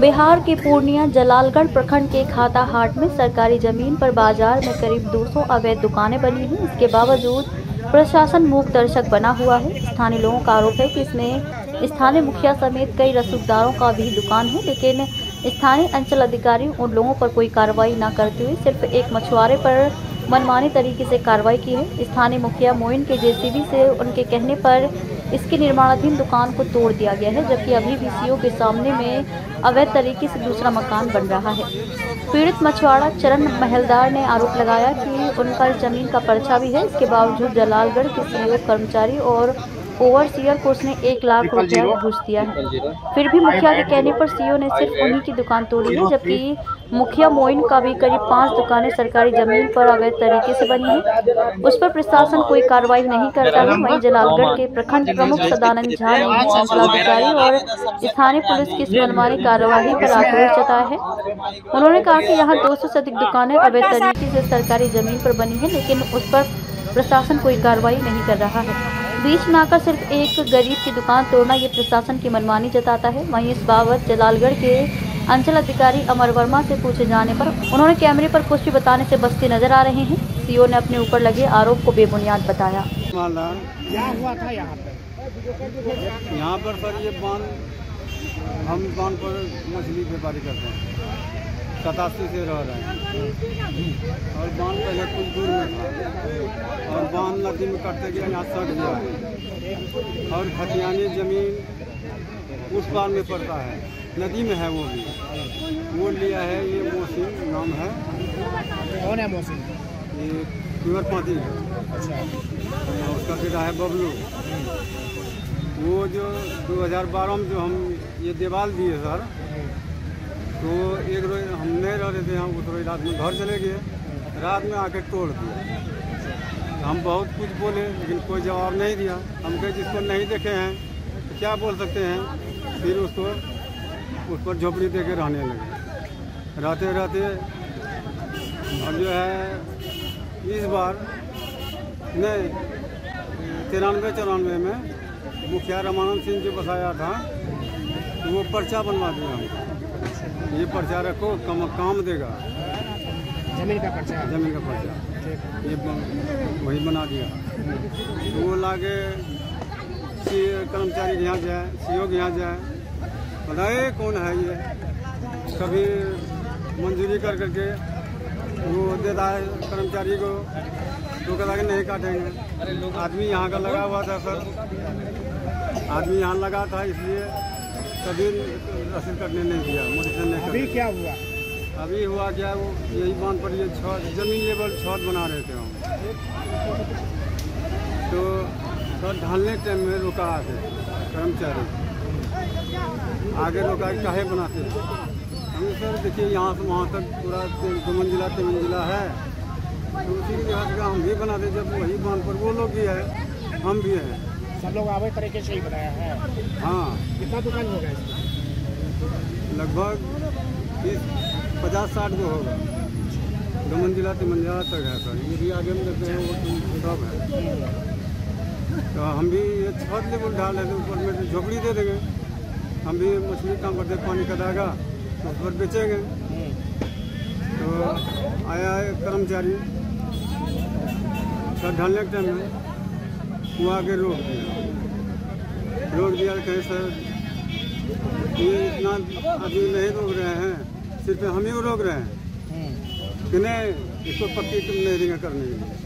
बिहार के पूर्णिया जलालगढ़ प्रखंड के खाता हाट में सरकारी जमीन पर बाजार में करीब 200 अवैध दुकानें बनी हैं। इसके बावजूद प्रशासन मूक दर्शक बना हुआ है। स्थानीय लोगों का आरोप है कि इसमें स्थानीय मुखिया समेत कई रसूखदारों का भी दुकान है, लेकिन स्थानीय अंचल अधिकारी उन लोगों पर कोई कार्रवाई न करते हुए सिर्फ एक मछुआरे पर मनमानी तरीके से कार्रवाई की है। स्थानीय मुखिया मोइन के जेसीबी से उनके कहने पर इसकी निर्माणाधीन दुकान को तोड़ दिया गया है, जबकि अभी भी सीओ के सामने में अवैध तरीके से दूसरा मकान बन रहा है। पीड़ित मछुआरा चरण महलदार ने आरोप लगाया कि उनका जमीन का पर्चा भी है। इसके बावजूद जलालगढ़ के सीओ कर्मचारी और ओवरसीयर को उसने 1 लाख रुपया घूस दिया है। फिर भी मुखिया के कहने पर सीओ ने सिर्फ उन्हीं की दुकान तोड़ी है, जबकि मुखिया मोइन का भी करीब 5 दुकानें सरकारी जमीन पर अवैध तरीके से बनी है। उस पर प्रशासन कोई कार्रवाई नहीं करता है। वहीं जलालगढ़ के प्रखंड प्रमुख सदानंद झा ने अंचलाधिकारी और स्थानीय पुलिस की इस मनमानी कार्यवाही पर आक्रोश जताया है। उन्होंने कहा कि यहाँ 200 से अधिक दुकानें अवैध तरीके से सरकारी जमीन पर बनी है, लेकिन उस पर प्रशासन कोई कार्रवाई नहीं कर रहा है। बीच में आकर सिर्फ एक गरीब की दुकान तोड़ना ये प्रशासन की मनमानी जताता है। वहीं इस बाबत जलालगढ़ के अंचल अधिकारी अमर वर्मा से पूछे जाने पर उन्होंने कैमरे पर कुछ भी बताने से बचते नजर आ रहे हैं। सीओ ने अपने ऊपर लगे आरोप को बेबुनियाद बताया। क्या हुआ था यहाँ पर सर ये बांध, हम बांध पर मछली व्यापारी करते हैं, 87 से रह रहे हैं और बांध पहले कुछ दूर में था और बांध नदी में कटते गया, यहाँ सट गया और खतियानी जमीन उस पार में पड़ता है, नदी में है वो लिया है। ये मोहसिन नाम है। कौन है मोहसिन? ये प्योर पाती है। अच्छा। उसका बेटा है बबलू। वो जो 2012 में जो हम ये दीवार दिए सर, तो एक रोज हम नहीं रह रहे थे यहाँ, उस रोज रात में घर चले गए, रात में आके तोड़ दिए। हम बहुत कुछ बोले लेकिन कोई जवाब नहीं दिया। हम कहे जिसको नहीं देखे हैं तो क्या बोल सकते हैं। फिर उसको उस पर झोपड़ी दे के रहने लगे। रहते रहते अब जो है इस बार नहीं 93-94 में मुखिया रमानंद सिंह जो बसाया था, तो वो पर्चा बनवा दिया हमको। ये पर्चा रखो, काम देगा। जमीन का पर्चा ये वही बना दिया। तो वो लाके कर्मचारी के यहाँ जाए, सीओ के यहाँ जाए, बताए कौन है ये, कभी मंजूरी कर करके वो देता है कर्मचारी को, तो कहता कि नहीं काटेंगे। आदमी यहाँ का लगा हुआ था सर, आदमी यहाँ लगा था, इसलिए कभी रसीद कटने नहीं दिया, मोटिवेशन नहीं। अभी क्या हुआ? अभी हुआ क्या, वो यही बांध पर ये जमीन लेवल छत बना रहे थे हम, तो सर ढालने टाइम में रुका आके कर्मचारी आगे रुका, काहे बनाते हैं हम सर? देखिए यहाँ से वहाँ तक पूरा 2 मंजिला 3 मंजिला है, तो उसी की जगह हम भी बनाते। जब वही बांध पर वो लोग भी है, हम भी हैं, सब लोग आवे तरीके से ही बनाया है। हाँ। कितना दुकान होगा इसमें? लगभग 50-60 को होगा। 2 मंजिला 3 मंजिला तक है सर। ये भी आगे में देखते हैं, वो सब है। तो हम भी ये छत लेवल डाल रहे थे, ऊपर में झोपड़ी दे देंगे। हम भी मछली काम करते, पानी कटाएगा तो उस पर बेचेंगे। तो आया कर्मचारी छत ढालने के टाइम में वो आगे रोक दिया। कहे सर ये इतना आदमी नहीं रोक रहे हैं, सिर्फ हम ही रोक रहे हैं कि नहीं, इसको पक्की तुम नहीं देंगे करने के लिए।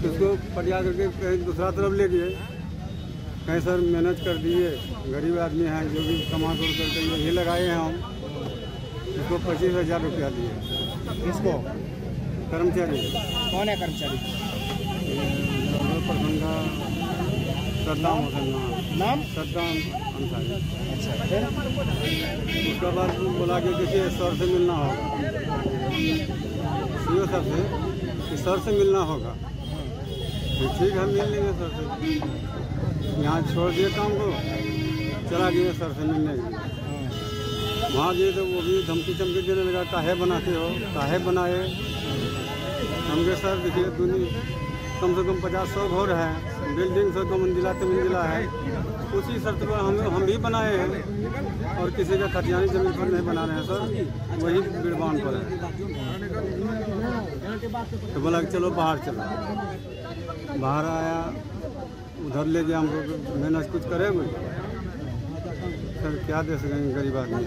इसको पटिया करके कहीं दूसरा तरफ ले गए। कहीं सर मेहनत कर दिए, गरीब आदमी हैं, जो भी कमा तोड़ करके यही लगाए हैं हम, इसको 25,000 रुपया दिए। इसको कर्मचारी कौन है? कर्मचारी प्रखंड का सद्दाम नाम सद्दाम अंसारी। अच्छा। फिर उसके बाद बोला कि देखिए सर से मिलना होगा, सीओ सर से, कि सर से मिलना होगा। तो ठीक है, मिल लेंगे सर से। यहाँ छोड़ दिए काम को, चला गया सर से मिलने के लिए। वहाँ गए तो वो भी धमकी चमकी देने लगा, काहे बनाते हो, काहे बनाए। हमके सर देखिए दुनिया कम से कम 50-100 घर हैं, बिल्डिंग से 2 मंजिला 3 मंजिला है, उसी शर्त पर हम भी बनाए हैं और किसी का खतियानी जमीन पर नहीं बना रहे हैं सर, वही बिरबान पर है। तो बोला कि चलो बाहर चलो, बाहर आया, उधर ले गया हमको, मैनेज कुछ करे कोई सर, क्या दे सकेंगे गरीब आदमी,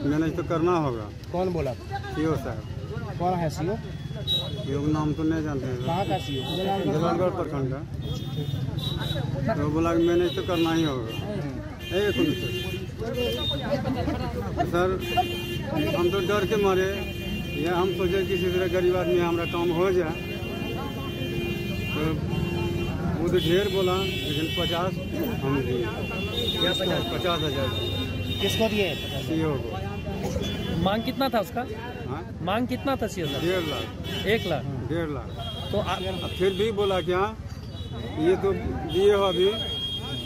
मैनेज तो करना होगा। कौन बोला? सीओ साहब। कौन है सीओ? सीओ का नाम तो नहीं जानते हैं कहाँ का सीओ? जलालगढ़ प्रखंड का। तो बोला कि मैनेज तो करना ही होगा। एक मिनट सर, हम तो डर के मारे, या हम सोचे किसी तरह गरीब आदमी हमारा काम हो जाए, तो वो तो ढेर बोला, लेकिन 50 हम दिए। 50,000 किसको दिए? सीओ को। मांग कितना था उसका? हाँ? मांग कितना था सीओ साहब? 1.5 लाख। 1 लाख। 1.5 लाख। तो अब फिर भी बोला क्या, ये तो दिए हो अभी,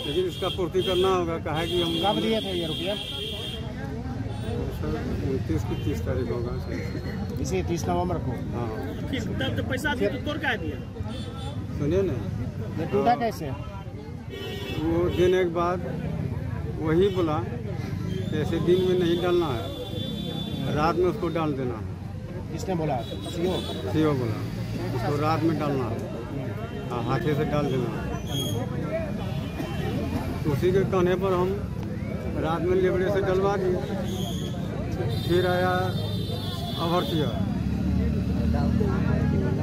लेकिन इसका पूर्ति करना होगा। कहा कि हम कब दिए थे ये रुपया? सर 29 की 30 तारीख होगा इसी 30 नवंबर को। हाँ, तो पैसा दिया तो तोड़ क्या दिया? सुनिए नहीं, ये टूटा कैसे? वो देने के बाद वही बोला कि ऐसे दिन में नहीं डालना है, रात में उसको डाल देना है। किसने बोला? सीओ? सीओ बोला उसको रात में डालना है, हाँ, हाथे से डाल देना है। उसी के कहने पर हम रात में लेबरे से डलवा दिए। फिर आया अभरतिया,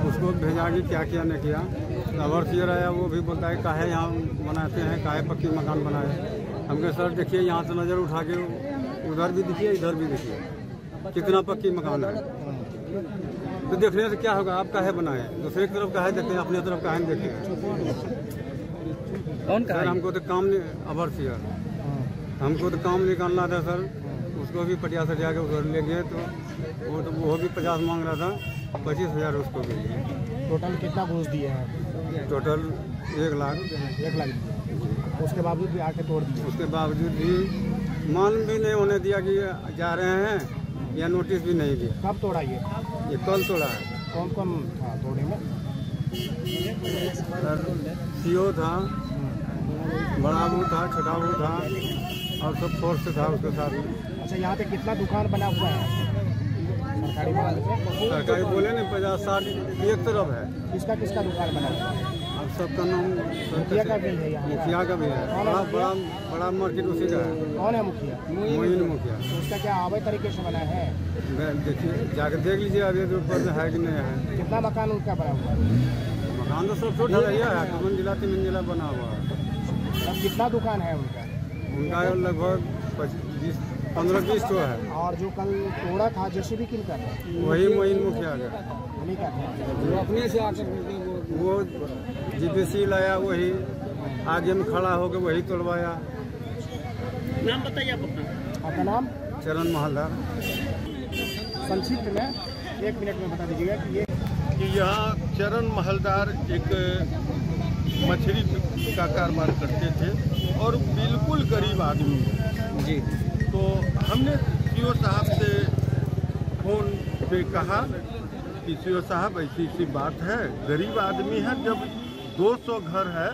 उसको भेजा कि क्या किया नहीं किया। अभरतियर आया, वो भी बोलता है काहे यहाँ बनाते हैं, काहे पक्की मकान बनाए। हम कहे सर देखिए, यहाँ से नज़र उठा के उधर भी दिखिए, इधर भी दिखिए, कितना पक्की मकान है। तो देखने से क्या होगा, आप काहे बनाए, दूसरे की तरफ काहे देखते हैं, अपने तरफ काहे नहीं देखते। कौन सर हमको तो काम नहीं, अभरतियर हमको तो काम निकालना था सर। उसको भी 50 हज़ार के उधर ले गए, तो वो भी 50 मांग रहा था, 25,000 उसको भी दिए। टोटल कितना घूस दिए हैं? टोटल 1 लाख। 1 लाख दिए। उसके बावजूद भी आके तोड़ दिए? उसके बावजूद भी मालूम भी नहीं होने दिया कि जा रहे हैं, या नोटिस भी नहीं दिया। कब तोड़ा ये? ये कल तोड़ा है। कौन कौन था तोड़ने में? सर सीओ था, बड़ा बू था, छोटा बू था, और सब फोर्स था उसके साथ में। अच्छा, यहाँ पे कितना दुकान बना हुआ है सरकारी बोले से? सरकारी बोले नहीं, 50-60 एक तरफ है। किसका किसका दुकान बना हुआ है? अब सबका नाम मुखिया का भी है यहाँ? मुखिया का भी है, बड़ा मार्केट उसी का है। कौन है मुखिया? मोइन मुखिया। तो उसका क्या अवैध तरीके से बना है? देखिए, जाकर देख लीजिए अभी तो ऊपर में है कि नहीं है। कितना मकान उनका बना हुआ है? मकान तो सब छोटा रही है, 2 मंजिला 3 मंजिला बना हुआ है। अब कितना दुकान है उनका? उनका लगभग 15-20 तो है। और जो कल तोड़ा था जेसीबी किनका था? वही मोइन मुखिया का, उन्हीं का था। वो अपने से आकर वो जीपीसी लाया, वही आगे में खड़ा होकर वही तोड़वाया। नाम बताइए आप अपना। आपका नाम? चरण महलदार। संक्षिप्त में 1 मिनट में बता दीजिएगा कि ये यहाँ चरण महलदार एक मछली का कारोबार करते थे और बिल्कुल गरीब आदमी है जी। तो हमने सीओ साहब से फ़ोन पे कहा कि सीओ साहब ऐसी ऐसी बात है, गरीब आदमी है, जब 200 घर है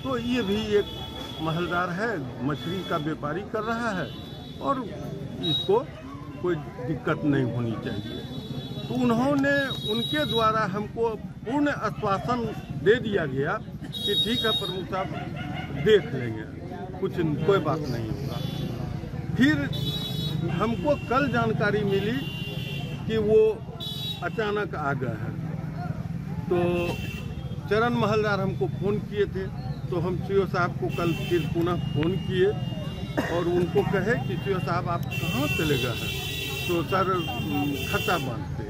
तो ये भी एक महलदार है, मछली का व्यापारी कर रहा है और इसको कोई दिक्कत नहीं होनी चाहिए। तो उन्होंने उनके द्वारा हमको पूर्ण आश्वासन दे दिया गया कि ठीक है प्रमुख साहब देख लेंगे, कुछ कोई बात नहीं होगा। फिर हमको कल जानकारी मिली कि वो अचानक आ गए हैं। तो चरण महलदार हमको फ़ोन किए थे, तो हम सीओ साहब को कल फिर पुनः फ़ोन किए और उनको कहे कि सीओ साहब आप कहाँ चले गए हैं? तो सर खता बांधते।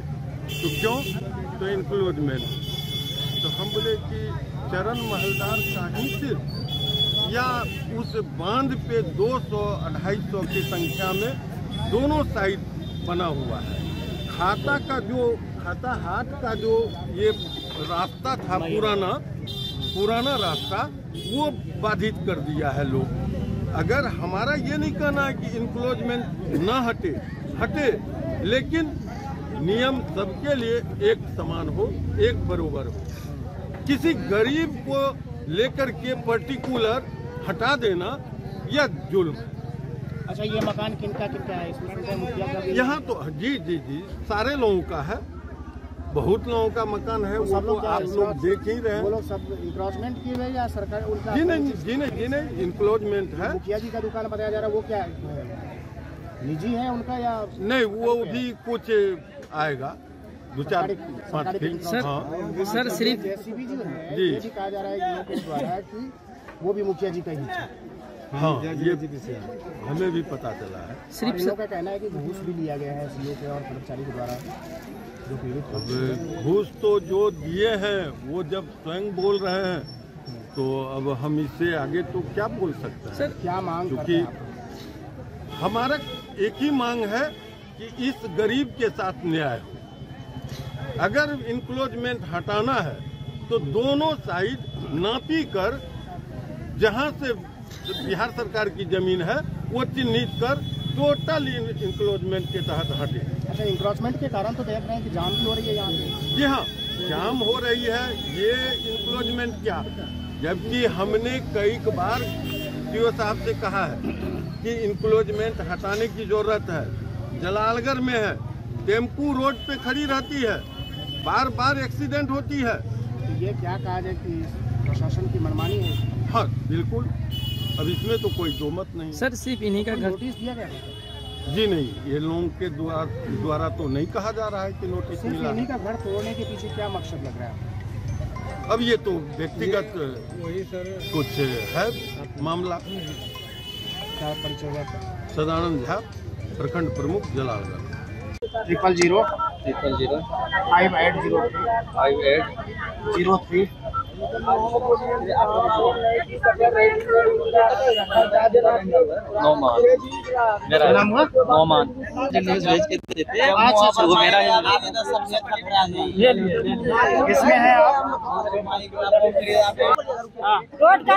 तो क्यों? तो इंक्लोजमेंट। तो हम बोले कि चरण महलदार का ही सिर्फ या उस बांध पे 200-250 की संख्या में दोनों साइड बना हुआ है। खाता हाट का जो ये रास्ता था, पुराना रास्ता, वो बाधित कर दिया है लोग। अगर हमारा ये नहीं कहना है कि इंक्लोजमेंट ना हटे, लेकिन नियम सबके लिए एक समान हो, एक बराबर हो। किसी गरीब को लेकर के पर्टिकुलर हटा देना यह जुल्म है। अच्छा, ये मकान किनका है? इसमें सुनते हैं मुखिया का भी। यहाँ तो जी सारे लोगों का है, बहुत लोगों का मकान है, वो तो आप लोग देख ही रहे हैं। वो लोग सब इंक्रोचमेंट किए हुए या सरकार उनका? जी नहीं इंक्लोजमेंट है। मुखिया जी का दुकान बताया जा रहा है, वो क्या निजी है उनका या नहीं? वो भी कुछ आएगा 2-4-5 फीट। सर सर सिर्फ जेसीबी जी है, जी। ये भी कहा जा रहा है लोगों के द्वारा कि वो भी मुखिया जी का ही है। हाँ, ये हमें भी पता चला है। सिर्फ लोगों का कहना है कि घूस भी लिया गया है सीओ के और कर्मचारी के द्वारा जो पीड़ित। अब घूस तो जो दिए हैं वो जब स्वयं बोल रहे हैं तो अब हम इससे आगे तो क्या बोल सकते हैं। सर क्या मांग करते क्योंकि हैं आप? हमारा एक ही मांग है कि इस गरीब के साथ न्याय हो। अगर इंक्लोजमेंट हटाना है तो दोनों साइड नापी कर जहां से बिहार सरकार की जमीन है वो चिन्हित कर टोटल इंक्लोजमेंट के तहत हटे। अच्छा, इंक्रोचमेंट के कारण तो देख रहे हैं कि जाम भी हो रही है यहाँ पे। जी हाँ, जाम हो रही है। ये इंक्लोजमेंट क्या, जबकि हमने कई बार सीओ साहब से कहा है कि इंक्लोजमेंट हटाने की जरूरत है। जलालगढ़ में है, टेम्पू रोड पे खड़ी रहती है, बार बार एक्सीडेंट होती है। तो ये क्या कहा जाए कि प्रशासन की मनमानी है? हाँ बिल्कुल, अब इसमें तो कोई दो मत नहीं। सर सिर्फ इन्हीं का घर नोटिस दिया गया है? जी नहीं, ये लोगों के द्वारा तो नहीं कहा जा रहा है कि नोटिस सिर्फ मिला इन्हीं है। का घर तोड़ने के पीछे क्या मकसद लग रहा है? अब ये तो व्यक्तिगत वही सर कुछ है मामला। क्या परिचय हुआ? सदानंद झा, प्रखंड प्रमुख, जलालगढ़। 000 5803 नौमान मेरा नाम हुआ नौमान न्यूज़ भेज के देते हैं। अच्छा, वो मेरा किसमें है आप? रोड का